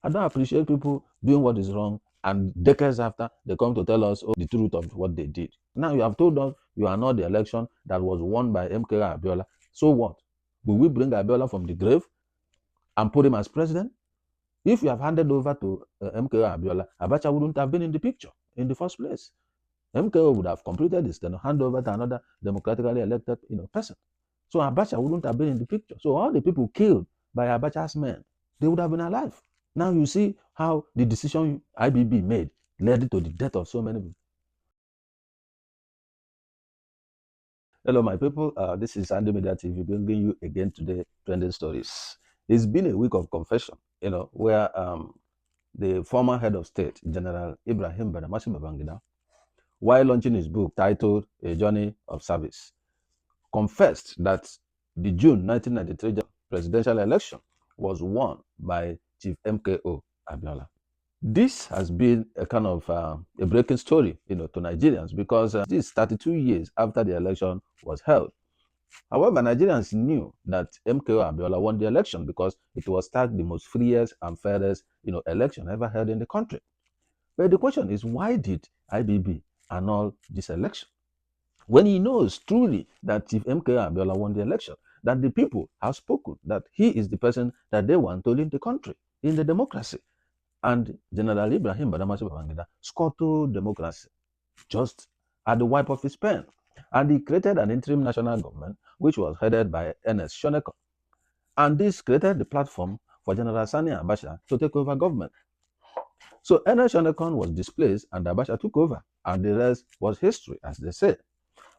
I don't appreciate people doing what is wrong, and decades after, they come to tell us the truth of what they did. Now you have told us you are not the election that was won by MKO Abiola. So what? Will we bring Abiola from the grave and put him as president? If you have handed over to MKO Abiola, Abacha wouldn't have been in the picture in the first place. MKO would have completed this, then hand over to another democratically elected person. So Abacha wouldn't have been in the picture. So all the people killed by Abacha's men, they would have been alive. Now you see how the decision IBB made led to the death of so many people. Hello, my people. This is Andy Media TV bringing you again today trending stories. It's been a week of confession, where the former head of state, General Ibrahim Badamosi Babangida, while launching his book titled A Journey of Service, confessed that the June 1993 presidential election was won by Chief MKO Abiola. This has been a kind of a breaking story, to Nigerians, because this is 32 years after the election was held. However, Nigerians knew that MKO Abiola won the election because it was tagged the most freest and fairest, election ever held in the country. But the question is, why did IBB annul this election? When he knows truly that Chief MKO Abiola won the election, that the people have spoken, that he is the person that they want to lead the country in the democracy. And General Ibrahim Badamosi Babangida scuttled democracy just at the wipe of his pen. And he created an interim national government, which was headed by Ernest Shonekan. And this created the platform for General Sani Abacha to take over government. So Ernest Shonekan was displaced and Abacha took over. And the rest was history, as they say.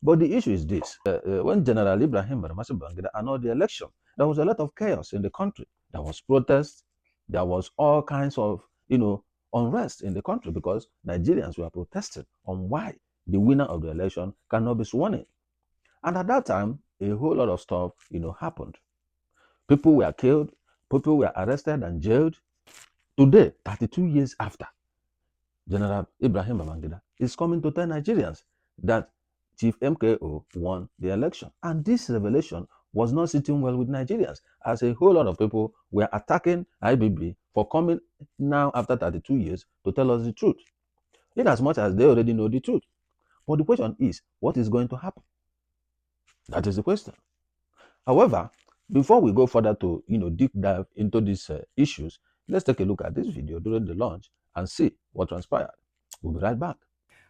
But the issue is this. When General Ibrahim Badamosi Babangida annulled the election, there was a lot of chaos in the country. There was protests. There was all kinds of unrest in the country because Nigerians were protesting on why the winner of the election cannot be sworn in. And at that time, a whole lot of stuff, happened. People were killed, people were arrested and jailed. Today, 32 years after, General Ibrahim Babangida is coming to tell Nigerians that Chief MKO won the election. And this revelation was not sitting well with Nigerians, as a whole lot of people were attacking IBB for coming now after 32 years to tell us the truth, in as much as they already know the truth. But the question is, what is going to happen? That is the question. However, before we go further to deep dive into these issues, let's take a look at this video during the launch and see what transpired. We'll be right back.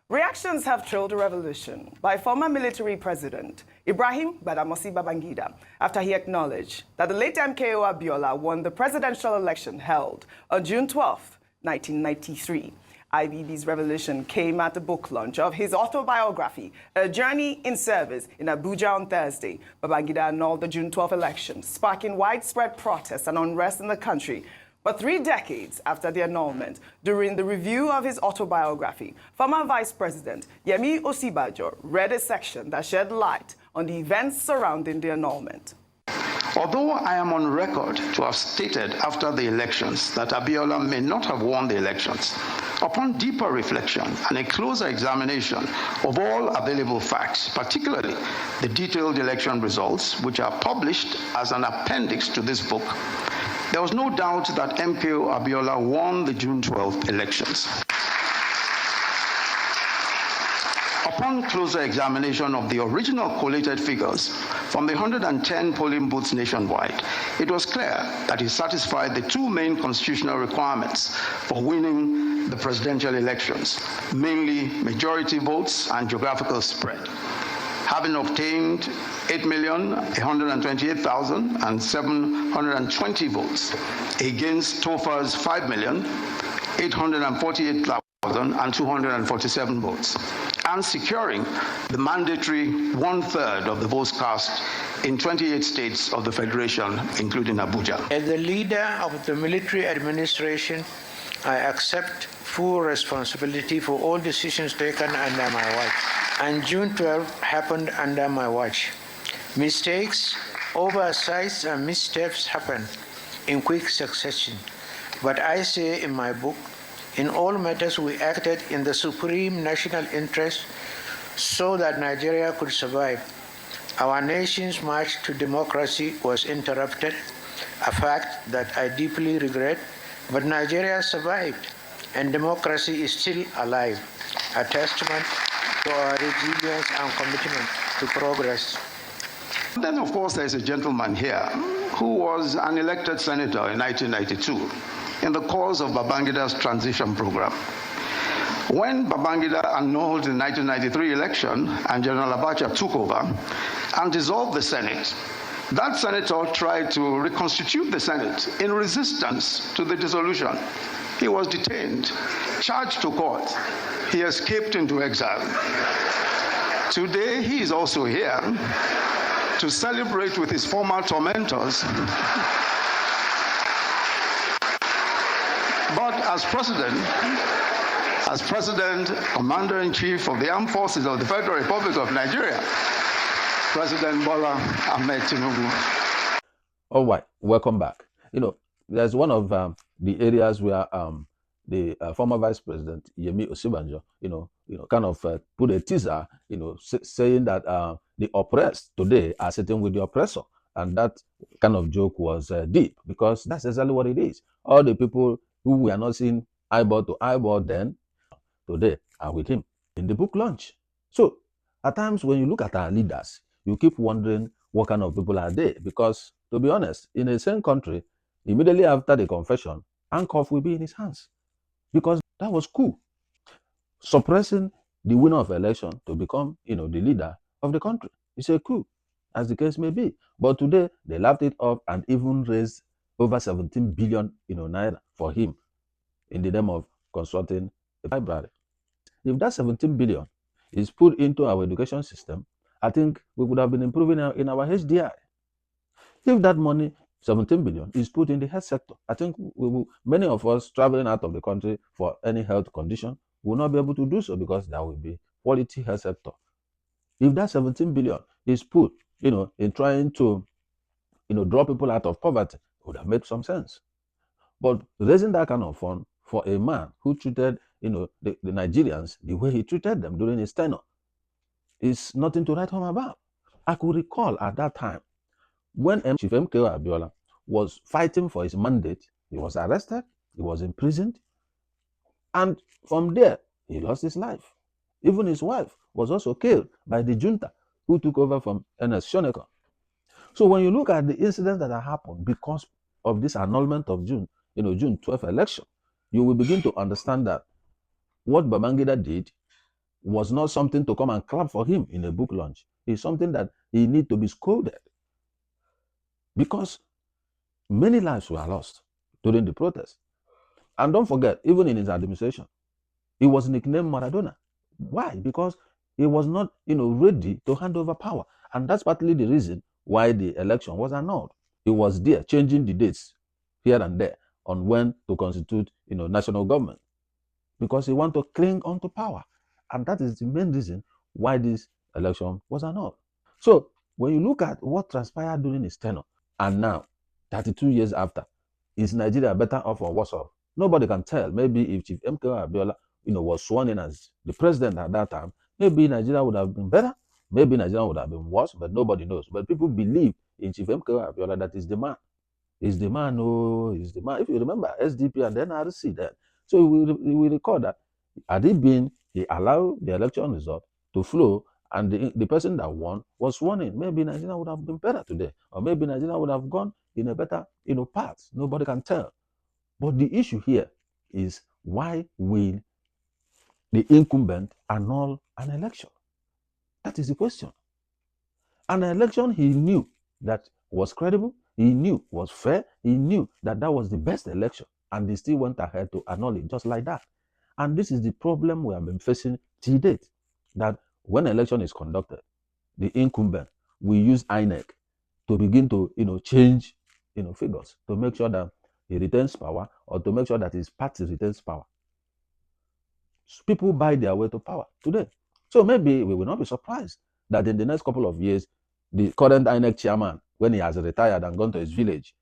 Reactions have trailed the revolution by former military president Ibrahim Badamosi Babangida after he acknowledged that the late MKO Abiola won the presidential election held on June 12, 1993. IBB's revelation came at the book launch of his autobiography, A Journey in Service, in Abuja on Thursday. Babangida annulled the June 12 election, sparking widespread protests and unrest in the country. But 3 decades after the annulment, during the review of his autobiography, former Vice President Yemi Osibajo read a section that shed light on the events surrounding the annulment. Although I am on record to have stated after the elections that Abiola may not have won the elections, upon deeper reflection and a closer examination of all available facts, particularly the detailed election results, which are published as an appendix to this book, there was no doubt that MKO Abiola won the June 12th elections. Upon closer examination of the original collated figures from the 110 polling booths nationwide, it was clear that he satisfied the 2 main constitutional requirements for winning the presidential elections, mainly majority votes and geographical spread. Having obtained 8,128,720 votes against Tofa's 5,848,247 votes, and securing the mandatory 1/3 of the votes cast in 28 states of the Federation, including Abuja. As the leader of the military administration, I accept full responsibility for all decisions taken under my watch. And June 12 happened under my watch. Mistakes, oversights, and missteps happen in quick succession. But I say in my book, in all matters we acted in the supreme national interest so that Nigeria could survive. Our nation's march to democracy was interrupted, a fact that I deeply regret But Nigeria survived, and democracy is still alive, a testament to our resilience and commitment to progress. Then, of course, there's a gentleman here who was an elected senator in 1992 in the course of Babangida's transition program. When Babangida annulled the 1993 election and Gen Abacha took over and dissolved the Senate, that senator tried to reconstitute the Senate in resistance to the dissolution. He was detained, charged to court. He escaped into exile. Today, he is also here to celebrate with his former tormentors. But as President, Commander-in-Chief of the Armed Forces of the Federal Republic of Nigeria, President Bola Ahmed Tinubu. All right, welcome back. There's one of the areas where the former Vice President Yemi Osibanjo, kind of put a teaser, saying that the oppressed today are sitting with the oppressor, and that kind of joke was deep, because that's exactly what it is. All the people who we are not seeing eyeball to eyeball then, today are with him in the book launch. So at times when you look at our leaders, you keep wondering what kind of people are they, because to be honest, in the same country, immediately after the confession, handcuff will be in his hands, because that was cool. Suppressing the winner of election to become, the leader of the country. It's a coup, as the case may be. But today, they laughed it off and even raised over 17 billion, naira for him in the name of constructing a library. If that 17 billion is put into our education system, I think we would have been improving in our HDI. If that money, 17 billion, is put in the health sector, I think many of us traveling out of the country for any health condition will not be able to do so, because there will be quality health sector. If that 17 billion is put, in trying to, draw people out of poverty, it would have made some sense. But raising that kind of fund for a man who treated, the Nigerians the way he treated them during his tenure is nothing to write home about. I could recall at that time when Chief MKO Abiola was fighting for his mandate, he was arrested, he was imprisoned, and from there, he lost his life. Even his wife was also killed by the junta who took over from Ernest Shonekan. So when you look at the incidents that have happened because of this annulment of June 12th election, you will begin to understand that what Babangida did was not something to come and clap for him in a book launch. It's something that he needs to be scolded, because many lives were lost during the protest. And don't forget, even in his administration, he was nicknamed Maradona. Why? Because he was not, ready to hand over power. And that's partly the reason why the election was annulled. He was there changing the dates here and there on when to constitute, national government, because he wanted to cling onto power. And that is the main reason why this election was annulled. So when you look at what transpired during his tenure and now, 32 years after, is Nigeria better off or worse off? Nobody can tell. Maybe if Chief MKO Abiola, was sworn in as the president at that time, maybe Nigeria would have been better. Maybe Nigeria would have been worse, but nobody knows. But people believe in Chief MKO Abiola that is the man. He's the man, oh, he's the man. If you remember, SDP and then NRC then. So we record that had it been, he allowed the election result to flow, and the person that won was sworn in, maybe Nigeria would have been better today. Or maybe Nigeria would have gone in a better, path. Nobody can tell. But the issue here is, why will the incumbent annul an election? That is the question. An election he knew that was credible, he knew was fair, he knew that that was the best election, and he still went ahead to annul it just like that. And this is the problem we have been facing till date, that when election is conducted, the incumbent will use INEC to begin to, change, figures to make sure that he retains power, or to make sure that his party retains power. People buy their way to power today. So maybe we will not be surprised that in the next couple of years, the current INEC chairman, when he has retired and gone to his village,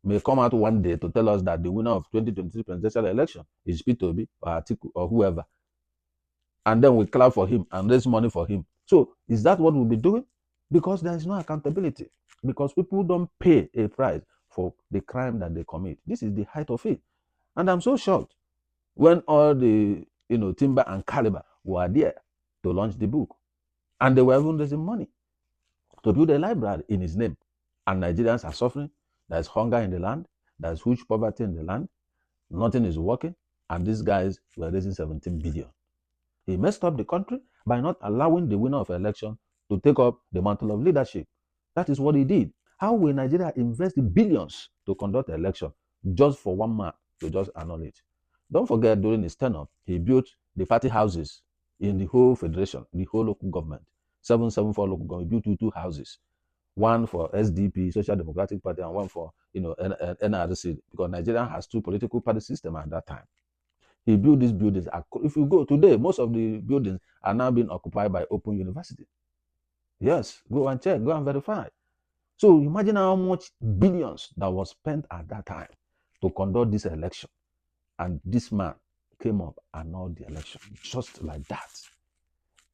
may come out one day to tell us that the winner of 2023 presidential election is P2B or Atiku or whoever. And then we clap for him and raise money for him. So is that what we'll be doing? Because there is no accountability. Because people don't pay a price for the crime that they commit. This is the height of it. And I'm so shocked when all the timber and caliber were there to launch the book. And they were even raising money to build a library in his name. And Nigerians are suffering. There's hunger in the land. There's huge poverty in the land. Nothing is working. And these guys were raising 17 billion. He messed up the country by not allowing the winner of election to take up the mantle of leadership. That is what he did. How will Nigeria invest billions to conduct an election just for one man to just annul it? Don't forget, during his tenure, he built the party houses in the whole federation, the whole local government. 774 local government, he built two houses. One for SDP, Social Democratic Party, and one for NRC, because Nigeria has two political party systems at that time. He built these buildings. If you go today, most of the buildings are now being occupied by Open University. Yes, go and check, go and verify. So imagine how much billions that was spent at that time to conduct this election. And this man came up and annulled the election just like that.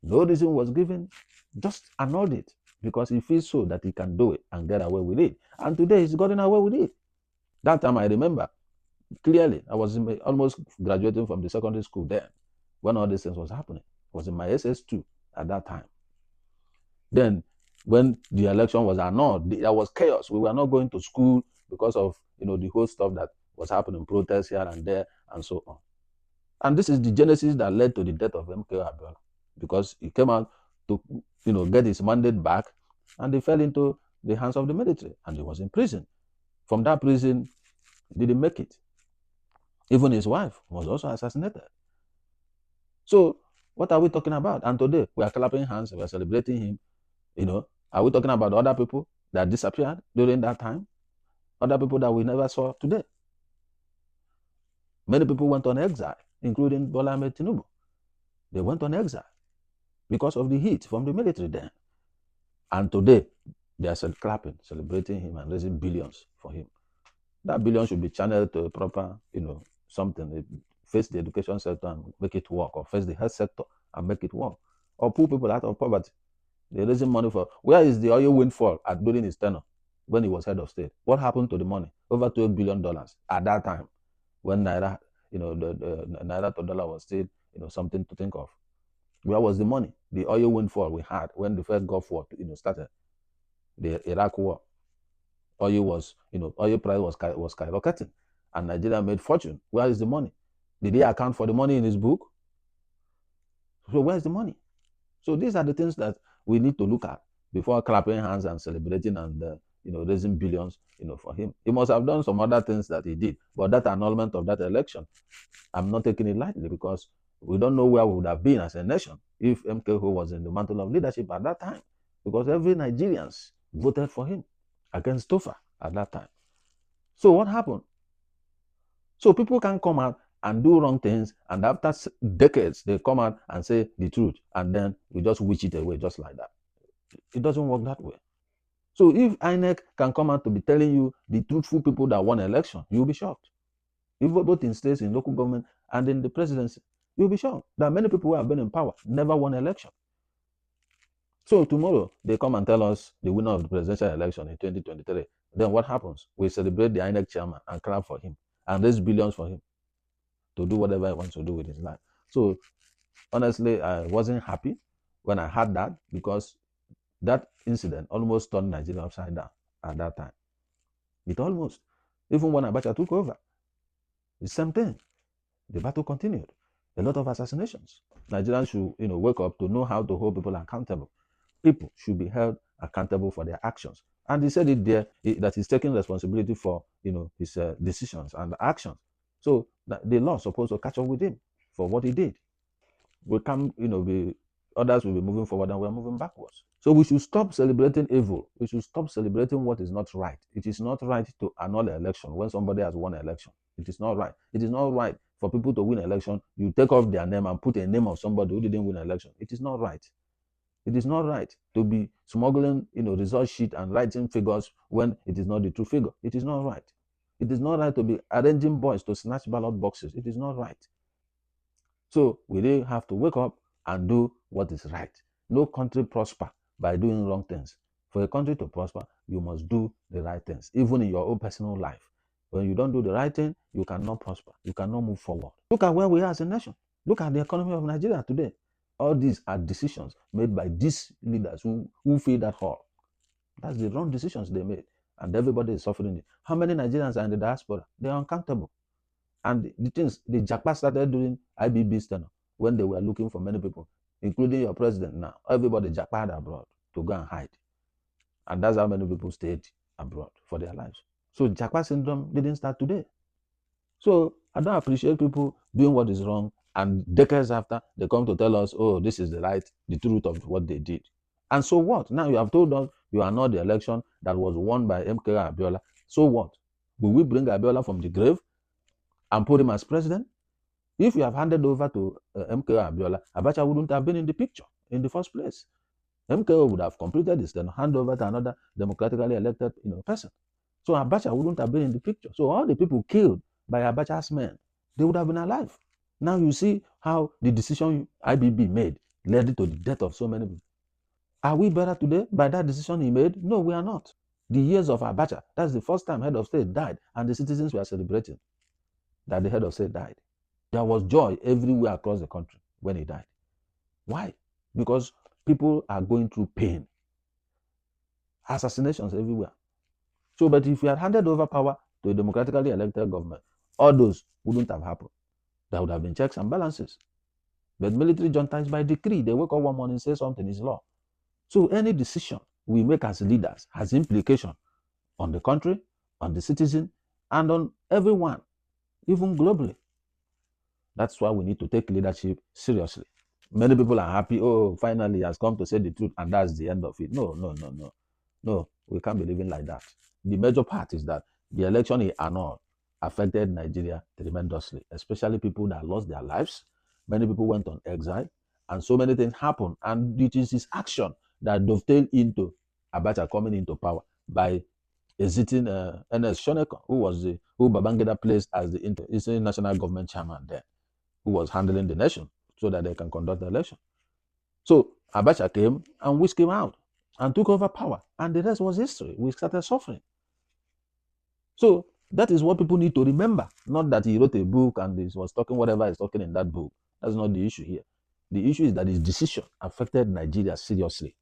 No reason was given, just annulled it because he feels so that he can do it and get away with it. And today he's gotten away with it. That time I remember clearly, I was almost graduating from the secondary school then when all these things was happening. I was in my SS2 at that time. Then when the election was annulled, there was chaos. We were not going to school because of the whole stuff that was happening, protests here and there and so on. And this is the genesis that led to the death of MKO Abiola, because he came out to get his mandate back, and he fell into the hands of the military and he was in prison. From that prison, he didn't make it. Even his wife was also assassinated. So what are we talking about? And today we are clapping hands, we are celebrating him. Are we talking about other people that disappeared during that time? Other people that we never saw today? Many people went on exile, including Bola Ahmed Tinubu. They went on exile because of the heat from the military then. And today, they are clapping, celebrating him and raising billions for him. That billion should be channeled to a proper, something. Face the education sector and make it work, or face the health sector and make it work, or pull people out of poverty. They're raising money for. Where is the oil windfall during his tenure when he was head of state? What happened to the money? Over $12 billion at that time when Naira, the Naira to dollar was still, something to think of. Where was the money? The oil windfall we had when the first Gulf War, started, the Iraq War. Oil was, oil price was skyrocketing, and Nigeria made fortune. Where is the money? Did he account for the money in his book? So where's the money? So these are the things that we need to look at before clapping hands and celebrating and raising billions, for him. He must have done some other things that he did, but that annulment of that election, I'm not taking it lightly, because we don't know where we would have been as a nation if MKO was in the mantle of leadership at that time, because every Nigerians voted for him against Tofa at that time. So what happened? So people can come out and do wrong things, and after decades they come out and say the truth, and then we just wish it away just like that. It doesn't work that way. So if INEC can come out to be telling you the truthful people that won election, you'll be shocked. If both in states, in local government, and in the presidency, you'll be shocked that many people who have been in power never won election. So tomorrow they come and tell us the winner of the presidential election in 2023. Then what happens? We celebrate the INEC chairman and clap for him and raise billions for him to do whatever he wants to do with his life. So honestly, I wasn't happy when I heard that, because that incident almost turned Nigeria upside down at that time. It almost. Even when Abacha took over, the same thing. The battle continued. A lot of assassinations. Nigerians should, wake up to know how to hold people accountable. People should be held accountable for their actions. And he said it there that he's taking responsibility for, his decisions and actions. So the law is supposed to catch up with him for what he did. We can't, others will be moving forward and we're moving backwards. So we should stop celebrating evil. We should stop celebrating what is not right. It is not right to annul an election when somebody has won an election. It is not right. It is not right for people to win an election. You take off their name and put a name of somebody who didn't win an election. It is not right. It is not right to be smuggling, result sheet and writing figures when it is not the true figure. It is not right. It is not right to be arranging boys to snatch ballot boxes. It is not right. So we really have to wake up and do what is right. No country prosper by doing wrong things. For a country to prosper, you must do the right things, even in your own personal life. When you don't do the right thing, you cannot prosper. You cannot move forward. Look at where we are as a nation. Look at the economy of Nigeria today. All these are decisions made by these leaders who feel that hall. That's the wrong decisions they made. And everybody is suffering it. How many Nigerians are in the diaspora? They are uncountable. And the things, the Japan started doing IBB's tenor when they were looking for many people, including your president now. Everybody Japan abroad to go and hide. And that's how many people stayed abroad for their lives. So Japan syndrome didn't start today. So I don't appreciate people doing what is wrong, and decades after they come to tell us, oh, this is the truth of what they did. And so what? Now you have told us you are not the election that was won by MKO Abiola. So what? Will we bring Abiola from the grave and put him as president? If you have handed over to MKO Abiola, Abacha wouldn't have been in the picture in the first place. MKO would have completed this, then hand over to another democratically elected person. So Abacha wouldn't have been in the picture. So all the people killed by Abacha's men, they would have been alive. Now you see how the decision IBB made led to the death of so many people. Are we better today by that decision he made? No, we are not. The years of Abacha, that's the first time head of state died, and the citizens were celebrating that the head of state died. There was joy everywhere across the country when he died. Why? Because people are going through pain. Assassinations everywhere. So, but if you had handed over power to a democratically elected government, all those wouldn't have happened. There would have been checks and balances. But military junta is by decree. They wake up one morning and say something is law. So any decision we make as leaders has implication on the country, on the citizen, and on everyone, even globally. That's why we need to take leadership seriously. Many people are happy, oh, finally he has come to say the truth, and that's the end of it. No, no, no, no. No, we can't be living like that. The major part is that the election in annulled affected Nigeria tremendously, especially people that lost their lives. Many people went on exile, and so many things happened. And it is his action that dovetailed into Abacha coming into power by exiting Ernest Shonekan, who Babangida placed as the international government chairman there, who was handling the nation so that they can conduct the election. So Abacha came and whisked him out and took over power, and the rest was history. We started suffering. So that is what people need to remember. Not that he wrote a book and he was talking whatever he's talking in that book. That's not the issue here. The issue is that his decision affected Nigeria seriously,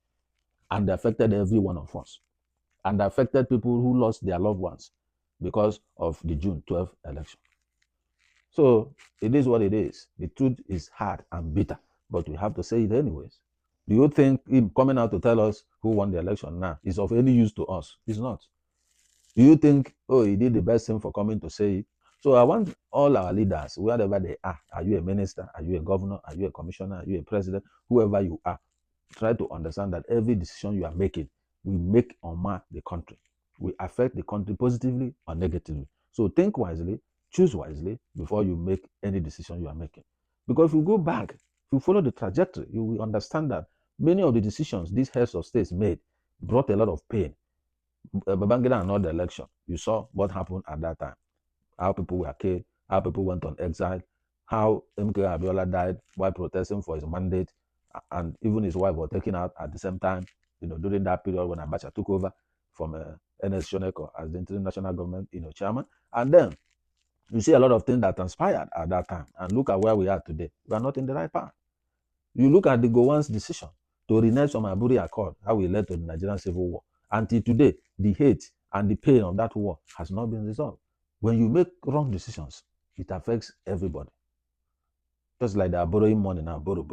and affected every one of us, and affected people who lost their loved ones because of the June 12th election. So it is what it is. The truth is hard and bitter, but we have to say it anyways. Do you think him coming out to tell us who won the election now is of any use to us? It's not. Do you think, oh, he did the best thing for coming to say it? So I want all our leaders, wherever they are you a minister, are you a governor, are you a commissioner, are you a president, whoever you are, try to understand that every decision you are making will make or mar the country. We affect the country positively or negatively. So think wisely, choose wisely before you make any decision you are making. Because if you go back, if you follow the trajectory, you will understand that many of the decisions these heads of states made brought a lot of pain. Babangida annulled the election. You saw what happened at that time. How people were killed, how people went on exile, how MKO Abiola died while protesting for his mandate, and even his wife was taken out at the same time, during that period when Abacha took over from Ernest Shonekan as the interim national government, chairman. And then you see a lot of things that transpired at that time. And look at where we are today. We are not in the right path. You look at the Gowan's decision to renege on Aburi Accord, how we led to the Nigerian Civil War. Until today, the hate and the pain of that war has not been resolved. When you make wrong decisions, it affects everybody. Just like they are borrowing money now, borrow.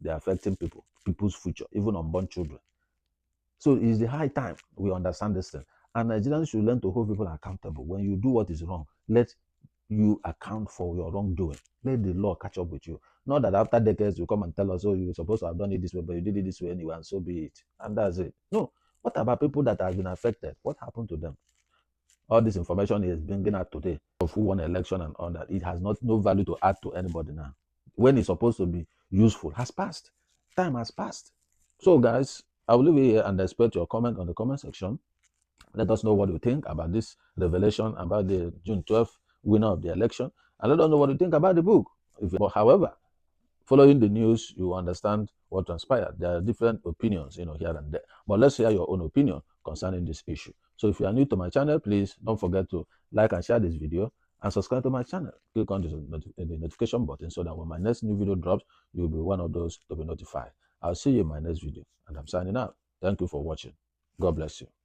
They are affecting people's future, even unborn children. So it's the high time we understand this thing. And Nigerians should learn to hold people accountable. When you do what is wrong, let you account for your wrongdoing. Let the law catch up with you. Not that after decades you come and tell us, oh, you were supposed to have done it this way, but you did it this way anyway, and so be it. And that's it. No. What about people that have been affected? What happened to them? All this information is bringing out today of who won an election and all that. It has no value to add to anybody now. When it's supposed to be useful has passed. Time has passed. So guys, I will leave it here and expect your comment on the comment section. Let us know what you think about this revelation about the June 12th winner of the election. And let us know what you think about the book. But however, following the news, you understand what transpired. There are different opinions, here and there. But let's hear your own opinion. concerning this issue. So if you are new to my channel, please don't forget to like and share this video and subscribe to my channel. Click on the notification button so that when my next new video drops, you'll be one of those to be notified. I'll see you in my next video, and I'm signing out. Thank you for watching. God bless you.